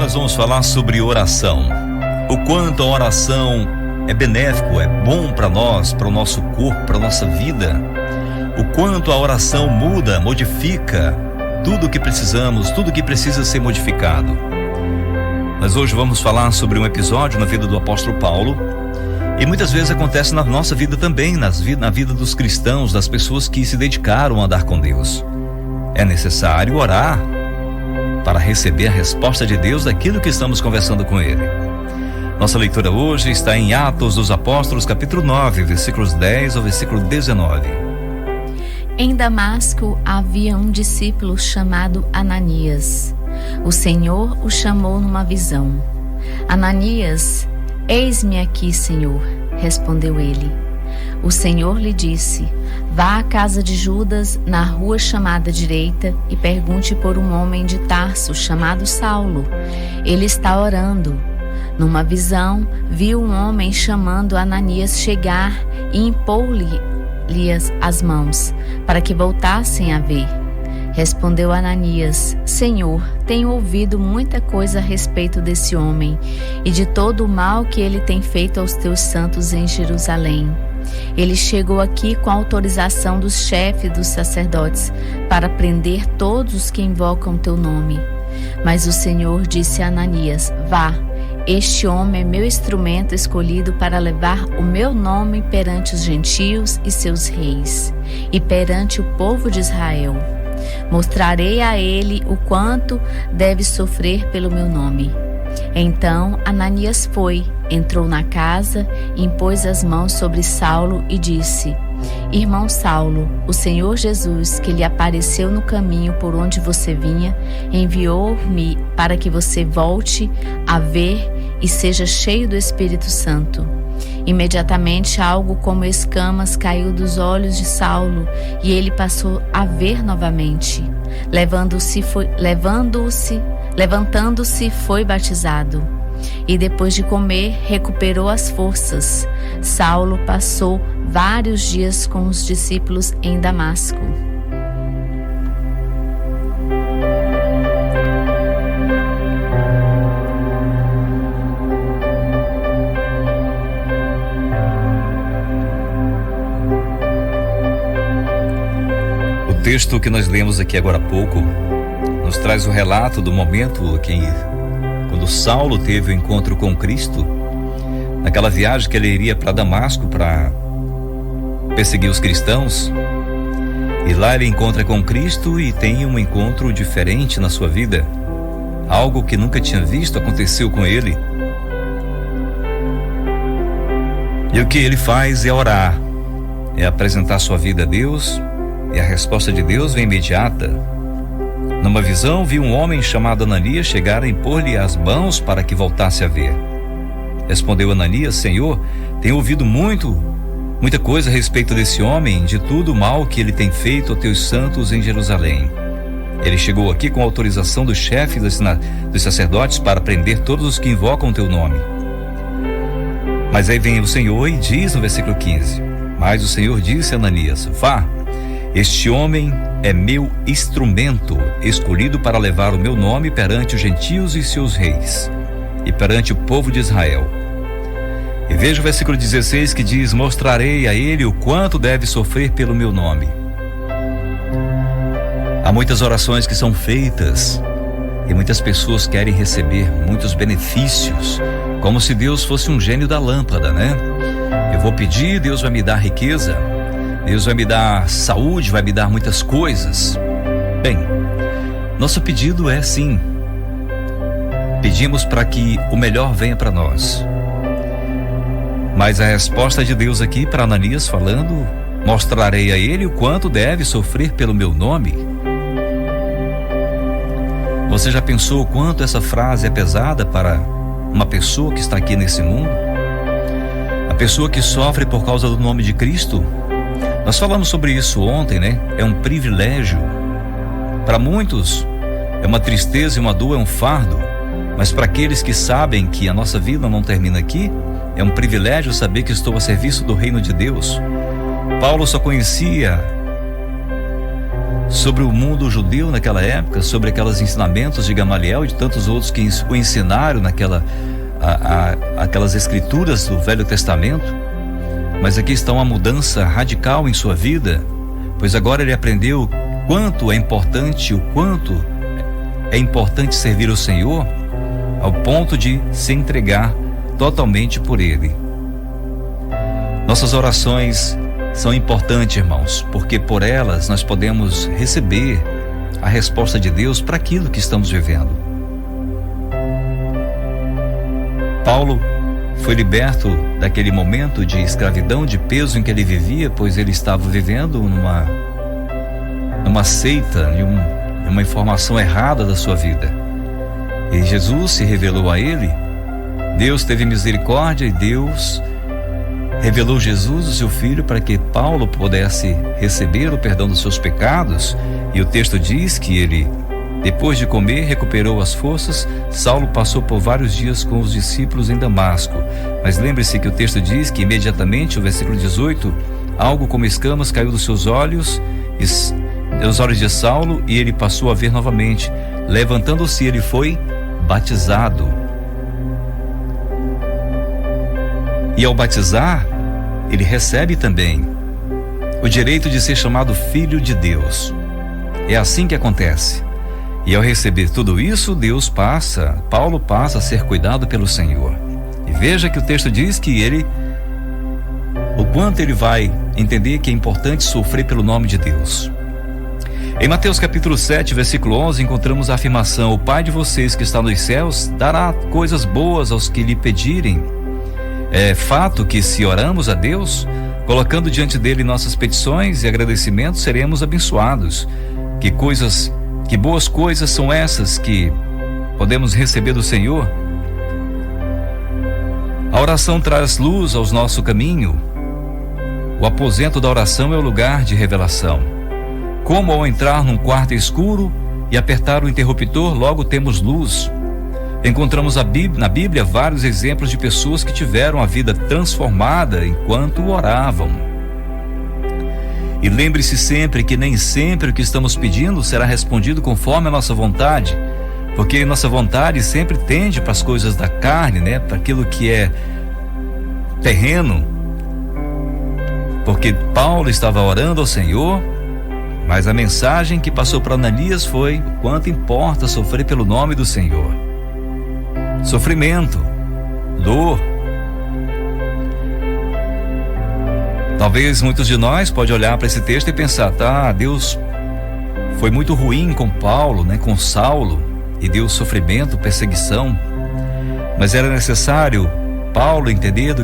nós vamos falar sobre oração. O quanto a oração é benéfico, é bom para nós, para o nosso corpo, para a nossa vida. O quanto a oração muda, modifica tudo o que precisamos, tudo que precisa ser modificado. Mas hoje vamos falar sobre um episódio na vida do apóstolo Paulo. E muitas vezes acontece na nossa vida também, na vida dos cristãos, das pessoas que se dedicaram a andar com Deus. É necessário orar para receber a resposta de Deus daquilo que estamos conversando com Ele. Nossa leitura hoje está em Atos dos Apóstolos, capítulo 9, versículos 10 ao versículo 19. Em Damasco havia um discípulo chamado Ananias. O Senhor o chamou numa visão. Ananias, eis-me aqui, Senhor, respondeu ele. O Senhor lhe disse: vá à casa de Judas, na rua chamada Direita, e pergunte por um homem de Tarso chamado Saulo. Ele está orando. Numa visão, viu um homem chamando Ananias chegar e impor-lhe as mãos, para que voltassem a ver. Respondeu Ananias: Senhor, tenho ouvido muita coisa a respeito desse homem e de todo o mal que ele tem feito aos teus santos em Jerusalém. Ele chegou aqui com a autorização dos chefes dos sacerdotes para prender todos os que invocam teu nome. Mas o Senhor disse a Ananias: vá, este homem é meu instrumento escolhido para levar o meu nome perante os gentios e seus reis, e perante o povo de Israel. Mostrarei a ele o quanto deve sofrer pelo meu nome. Então Ananias foi, entrou na casa, impôs as mãos sobre Saulo e disse: Irmão Saulo, o Senhor Jesus, que lhe apareceu no caminho por onde você vinha, enviou-me para que você volte a ver e seja cheio do Espírito Santo. Imediatamente algo como escamas caiu dos olhos de Saulo e ele passou a ver novamente. Levantando-se, foi batizado. E depois de comer, recuperou as forças. Saulo passou vários dias com os discípulos em Damasco. O texto que nós lemos aqui agora há pouco nos traz o relato do momento quando Saulo teve o encontro com Cristo, naquela viagem que ele iria para Damasco para perseguir os cristãos. E lá ele encontra com Cristo e tem um encontro diferente na sua vida. Algo que nunca tinha visto aconteceu com ele. E o que ele faz é orar, é apresentar sua vida a Deus, e a resposta de Deus vem imediata. Numa visão, viu um homem chamado Ananias chegar a impor-lhe as mãos para que voltasse a ver. Respondeu Ananias: Senhor, tenho ouvido muita coisa a respeito desse homem, de tudo o mal que ele tem feito aos teus santos em Jerusalém. Ele chegou aqui com a autorização dos chefes dos sacerdotes para prender todos os que invocam o teu nome. Mas aí vem o Senhor e diz no versículo 15: Mas o Senhor disse a Ananias: vá, este homem é meu instrumento, escolhido para levar o meu nome perante os gentios e seus reis, e perante o povo de Israel. E veja o versículo 16 que diz: mostrarei a ele o quanto deve sofrer pelo meu nome. Há muitas orações que são feitas, e muitas pessoas querem receber muitos benefícios, como se Deus fosse um gênio da lâmpada, né? Eu vou pedir, Deus vai me dar riqueza, Deus vai me dar saúde, vai me dar muitas coisas. Bem, nosso pedido é sim, pedimos para que o melhor venha para nós. Mas a resposta de Deus aqui para Ananias falando: mostrarei a ele o quanto deve sofrer pelo meu nome. Você já pensou o quanto essa frase é pesada para uma pessoa que está aqui nesse mundo? A pessoa que sofre por causa do nome de Cristo. Nós falamos sobre isso ontem, né? É um privilégio. Para muitos, é uma tristeza e uma dor, é um fardo. Mas para aqueles que sabem que a nossa vida não termina aqui, é um privilégio saber que estou a serviço do reino de Deus. Paulo só conhecia sobre o mundo judeu naquela época, sobre aqueles ensinamentos de Gamaliel e de tantos outros que o ensinaram aquelas escrituras do Velho Testamento. Mas aqui está uma mudança radical em sua vida, pois agora ele aprendeu o quanto é importante servir o Senhor, ao ponto de se entregar totalmente por Ele. Nossas orações são importantes, irmãos, porque por elas nós podemos receber a resposta de Deus para aquilo que estamos vivendo. Paulo foi liberto daquele momento de escravidão, de peso em que ele vivia, pois ele estava vivendo numa seita, uma informação errada da sua vida. E Jesus se revelou a ele. Deus teve misericórdia e Deus revelou Jesus, o seu filho, para que Paulo pudesse receber o perdão dos seus pecados. E o texto diz que ele, depois de comer, recuperou as forças. Saulo passou por vários dias com os discípulos em Damasco. Mas lembre-se que o texto diz que imediatamente, o versículo 18, algo como escamas caiu dos seus olhos, dos olhos de Saulo, e ele passou a ver novamente. Levantando-se, ele foi batizado. E ao batizar, ele recebe também o direito de ser chamado filho de Deus. É assim que acontece. E ao receber tudo isso, Paulo passa a ser cuidado pelo Senhor. E veja que o texto diz que o quanto ele vai entender que é importante sofrer pelo nome de Deus. Em Mateus capítulo 7, versículo 11, encontramos a afirmação: o Pai de vocês que está nos céus dará coisas boas aos que lhe pedirem. É fato que, se oramos a Deus, colocando diante dele nossas petições e agradecimentos, seremos abençoados. Que boas coisas são essas que podemos receber do Senhor? A oração traz luz ao nosso caminho. O aposento da oração é o lugar de revelação. Como ao entrar num quarto escuro e apertar o interruptor, logo temos luz. Encontramos na Bíblia vários exemplos de pessoas que tiveram a vida transformada enquanto oravam. E lembre-se sempre que nem sempre o que estamos pedindo será respondido conforme a nossa vontade, porque nossa vontade sempre tende para as coisas da carne, para aquilo que é terreno. Porque Paulo estava orando ao Senhor, mas a mensagem que passou para Ananias foi: o quanto importa sofrer pelo nome do Senhor. Sofrimento, dor. Talvez muitos de nós podem olhar para esse texto e pensar: Deus foi muito ruim com Paulo, com Saulo, e deu sofrimento, perseguição. Mas era necessário Paulo entender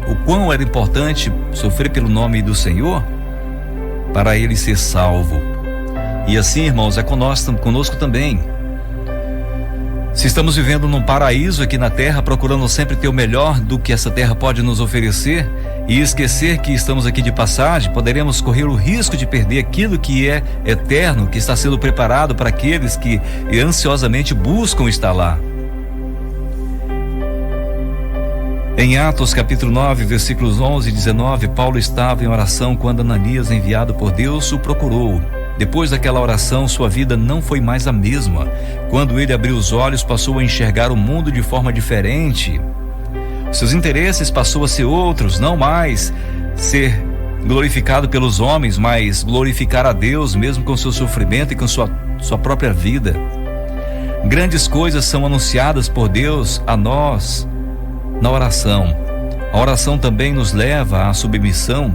o quão era importante sofrer pelo nome do Senhor para ele ser salvo. E assim, irmãos, é conosco também. Se estamos vivendo num paraíso aqui na terra, procurando sempre ter o melhor do que essa terra pode nos oferecer, e esquecer que estamos aqui de passagem, poderemos correr o risco de perder aquilo que é eterno, que está sendo preparado para aqueles que ansiosamente buscam estar lá. Em Atos capítulo 9, versículos 11 e 19, Paulo estava em oração quando Ananias, enviado por Deus, o procurou. Depois daquela oração, sua vida não foi mais a mesma. Quando ele abriu os olhos, passou a enxergar o mundo de forma diferente. Seus interesses passou a ser outros, não mais ser glorificado pelos homens, mas glorificar a Deus, mesmo com seu sofrimento e com sua própria vida. Grandes coisas são anunciadas por Deus a nós na oração. A oração também nos leva à submissão.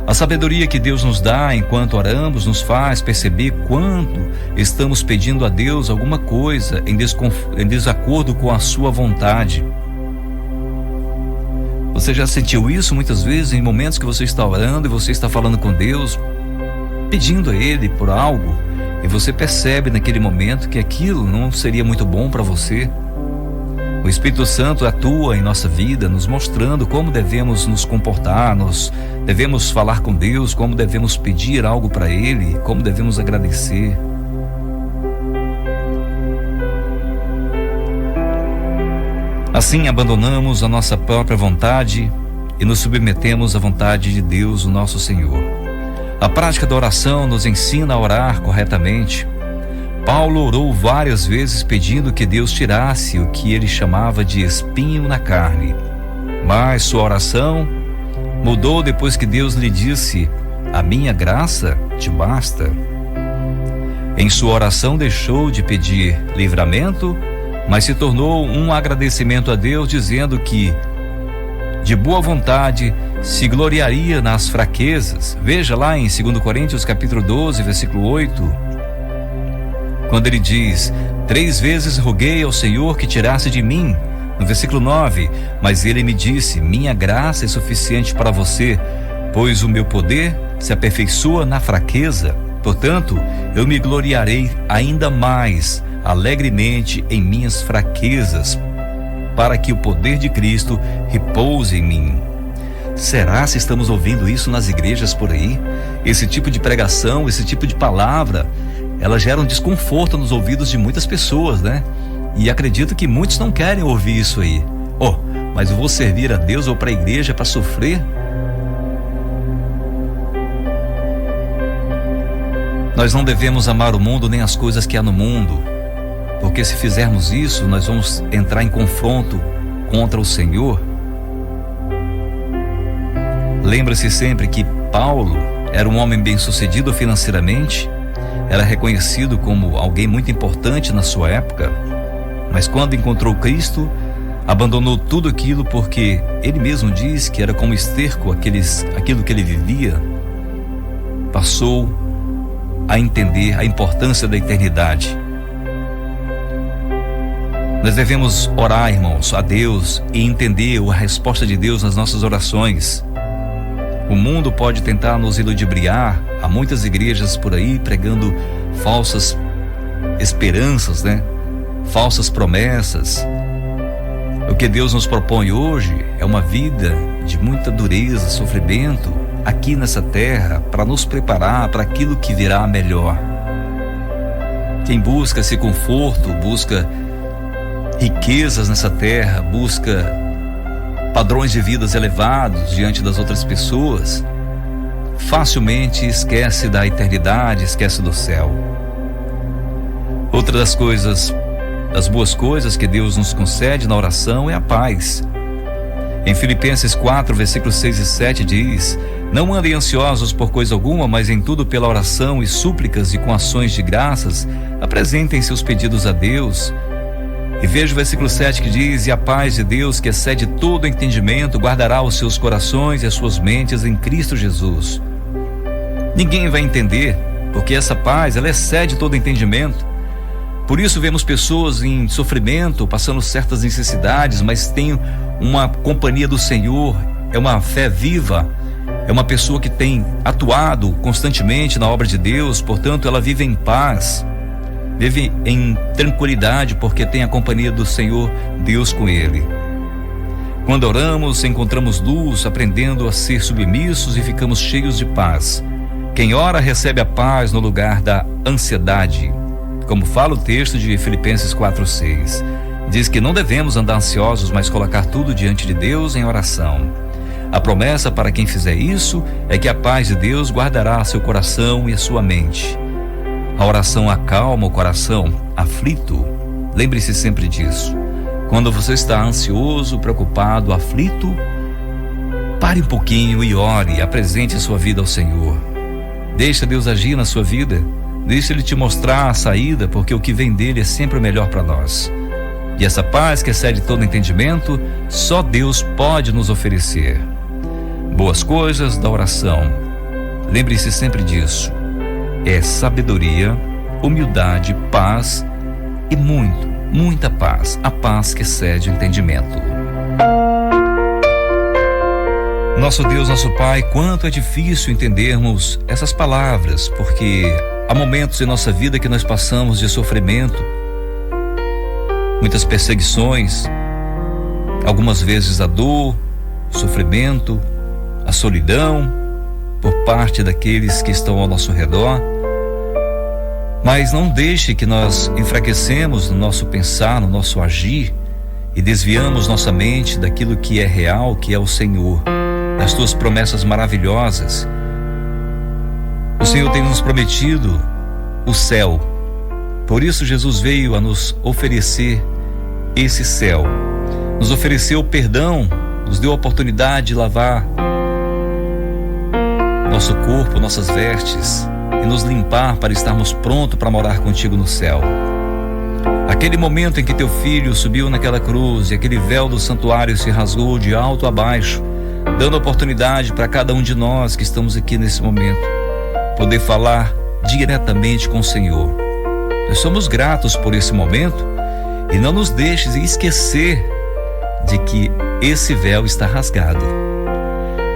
A sabedoria que Deus nos dá enquanto oramos nos faz perceber quando estamos pedindo a Deus alguma coisa em desacordo com a sua vontade. Você já sentiu isso muitas vezes em momentos que você está orando e você está falando com Deus, pedindo a Ele por algo, e você percebe naquele momento que aquilo não seria muito bom para você? O Espírito Santo atua em nossa vida, nos mostrando como devemos nos comportar, nós devemos falar com Deus, como devemos pedir algo para Ele, como devemos agradecer. Assim abandonamos a nossa própria vontade e nos submetemos à vontade de Deus, o nosso Senhor. A prática da oração nos ensina a orar corretamente. Paulo orou várias vezes pedindo que Deus tirasse o que ele chamava de espinho na carne. Mas sua oração mudou depois que Deus lhe disse: "A minha graça te basta". Em sua oração deixou de pedir livramento, mas se tornou um agradecimento a Deus, dizendo que, de boa vontade, se gloriaria nas fraquezas. Veja lá em 2 Coríntios capítulo 12, versículo 8, quando ele diz: 3 vezes roguei ao Senhor que tirasse de mim. No versículo 9, mas ele me disse: minha graça é suficiente para você, pois o meu poder se aperfeiçoa na fraqueza. Portanto, eu me gloriarei ainda mais alegremente em minhas fraquezas, para que o poder de Cristo repouse em mim. Será se estamos ouvindo isso nas igrejas por aí? Esse tipo de pregação, esse tipo de palavra, ela gera um desconforto nos ouvidos de muitas pessoas, né? E acredito que muitos não querem ouvir isso aí. Mas eu vou servir a Deus ou para a igreja para sofrer? Nós não devemos amar o mundo nem as coisas que há no mundo, porque se fizermos isso, nós vamos entrar em confronto contra o Senhor. Lembre-se sempre que Paulo era um homem bem-sucedido financeiramente, era reconhecido como alguém muito importante na sua época, mas quando encontrou Cristo, abandonou tudo aquilo, porque ele mesmo diz que era como esterco aquilo que ele vivia. Passou a entender a importância da eternidade. Nós devemos orar, irmãos, a Deus e entender a resposta de Deus nas nossas orações. O mundo pode tentar nos iludibriar. Há muitas igrejas por aí pregando falsas esperanças, né? Falsas promessas. O que Deus nos propõe hoje é uma vida de muita dureza, sofrimento aqui nessa terra, para nos preparar para aquilo que virá melhor. Quem busca esse conforto, busca riquezas nessa terra, busca padrões de vidas elevados diante das outras pessoas, facilmente esquece da eternidade, esquece do céu. Outra das boas coisas que Deus nos concede na oração é a paz. Em Filipenses 4, versículos 6 e 7 diz: não andem ansiosos por coisa alguma, mas em tudo pela oração e súplicas e com ações de graças, apresentem seus pedidos a Deus. E veja o versículo 7 que diz: e a paz de Deus, que excede todo entendimento, guardará os seus corações e as suas mentes em Cristo Jesus. Ninguém vai entender, porque essa paz, ela excede todo entendimento. Por isso vemos pessoas em sofrimento, passando certas necessidades, mas tem uma companhia do Senhor, é uma fé viva, é uma pessoa que tem atuado constantemente na obra de Deus, portanto ela vive em paz, vive em tranquilidade, porque tem a companhia do Senhor Deus com ele. Quando oramos, encontramos luz, aprendendo a ser submissos e ficamos cheios de paz. Quem ora recebe a paz no lugar da ansiedade. Como fala o texto de Filipenses 4:6, diz que não devemos andar ansiosos, mas colocar tudo diante de Deus em oração. A promessa para quem fizer isso é que a paz de Deus guardará seu coração e a sua mente. A oração acalma o coração aflito. Lembre-se sempre disso. Quando você está ansioso, preocupado, aflito, pare um pouquinho e ore, apresente a sua vida ao Senhor. Deixa Deus agir na sua vida. Deixa Ele te mostrar a saída, porque o que vem dele é sempre o melhor para nós. E essa paz que excede todo entendimento, só Deus pode nos oferecer. Boas coisas da oração. Lembre-se sempre disso. É sabedoria, humildade, paz e muita paz. A paz que excede o entendimento. Nosso Deus, nosso Pai, quanto é difícil entendermos essas palavras, porque há momentos em nossa vida que nós passamos de sofrimento, muitas perseguições, algumas vezes a dor, o sofrimento, a solidão por parte daqueles que estão ao nosso redor. Mas não deixe que nós enfraquecemos no nosso pensar, no nosso agir, e desviamos nossa mente daquilo que é real, que é o Senhor, das tuas promessas maravilhosas. Senhor tem nos prometido o céu. Por isso Jesus veio a nos oferecer esse céu. Nos ofereceu o perdão, nos deu a oportunidade de lavar nosso corpo, nossas vestes e nos limpar para estarmos prontos para morar contigo no céu. Aquele momento em que teu filho subiu naquela cruz e aquele véu do santuário se rasgou de alto a baixo, dando oportunidade para cada um de nós que estamos aqui nesse momento poder falar diretamente com o Senhor. Nós somos gratos por esse momento e não nos deixes esquecer de que esse véu está rasgado,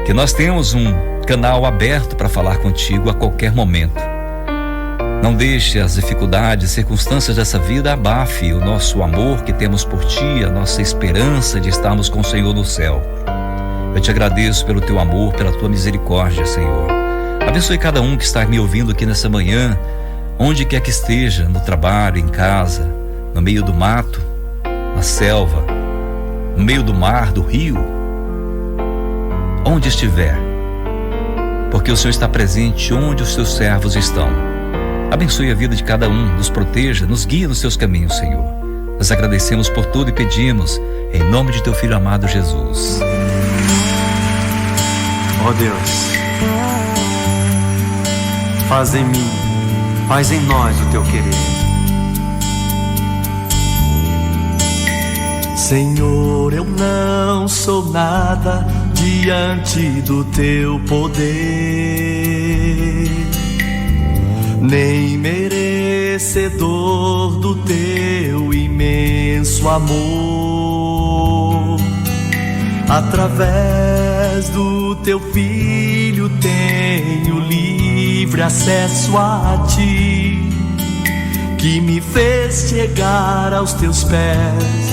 que nós temos um canal aberto para falar contigo a qualquer momento. Não deixe as dificuldades, circunstâncias dessa vida abafe o nosso amor que temos por ti, a nossa esperança de estarmos com o Senhor no céu. Eu te agradeço pelo teu amor, pela tua misericórdia, Senhor. Abençoe cada um que está me ouvindo aqui nessa manhã, onde quer que esteja, no trabalho, em casa, no meio do mato, na selva, no meio do mar, do rio, onde estiver, porque o Senhor está presente onde os seus servos estão. Abençoe a vida de cada um, nos proteja, nos guie nos seus caminhos, Senhor. Nós agradecemos por tudo e pedimos em nome de teu Filho amado Jesus. Ó Deus, faz em mim, faz em nós o teu querer. Senhor, eu não sou nada diante do teu poder, nem merecedor do teu imenso amor. Através do teu Filho tenho livre acesso a ti, que me fez chegar aos teus pés,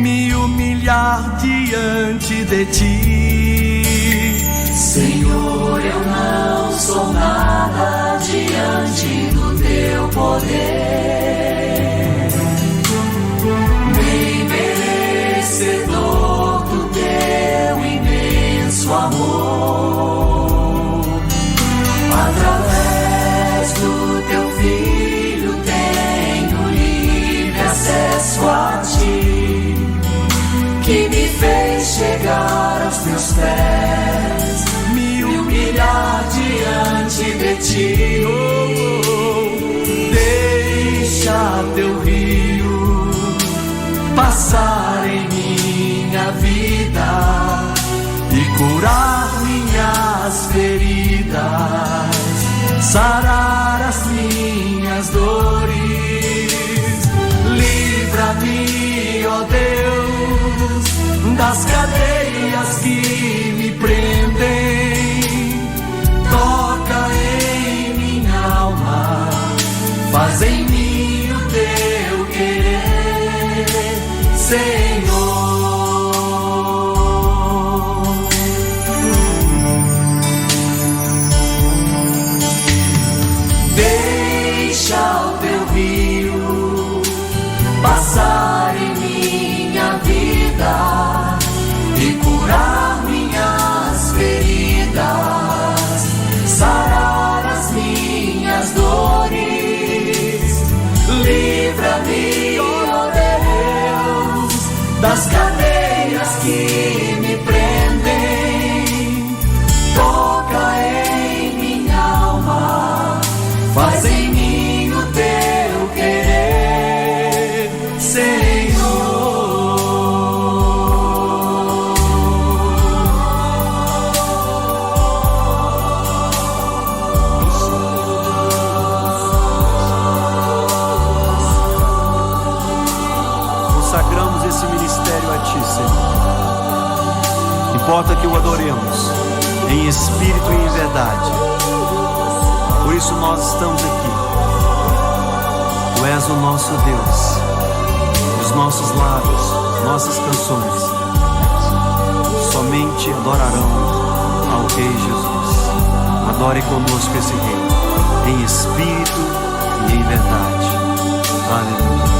me humilhar diante de ti. Senhor, eu não sou nada diante do teu poder, nem merecedor do teu imenso amor. Através do teu Filho tenho livre acesso a ti, que me fez chegar aos teus pés, me humilhar diante de ti. Deixa teu rio passar em minha vida e curar minhas feridas, sarar as minhas dores. Livra-me, ó Deus, das cadeias que me prendem. Toca em minha alma, faz em mim o teu querer, Senhor. Deixa o teu rio passar em minha vida e curar minhas feridas, sarar as minhas dores. Livra-me, ó Deus, das cadeias que me prendem. Toca em minha alma, faz em mim o teu querer, Senhor. Consagramos esse ministério a ti, Senhor. Importa que o adoremos em espírito e em verdade. Por isso nós estamos aqui. Tu és o nosso Deus. Os nossos lábios, nossas canções somente adorarão ao Rei Jesus. Adore conosco esse Rei, em espírito e em verdade. Aleluia.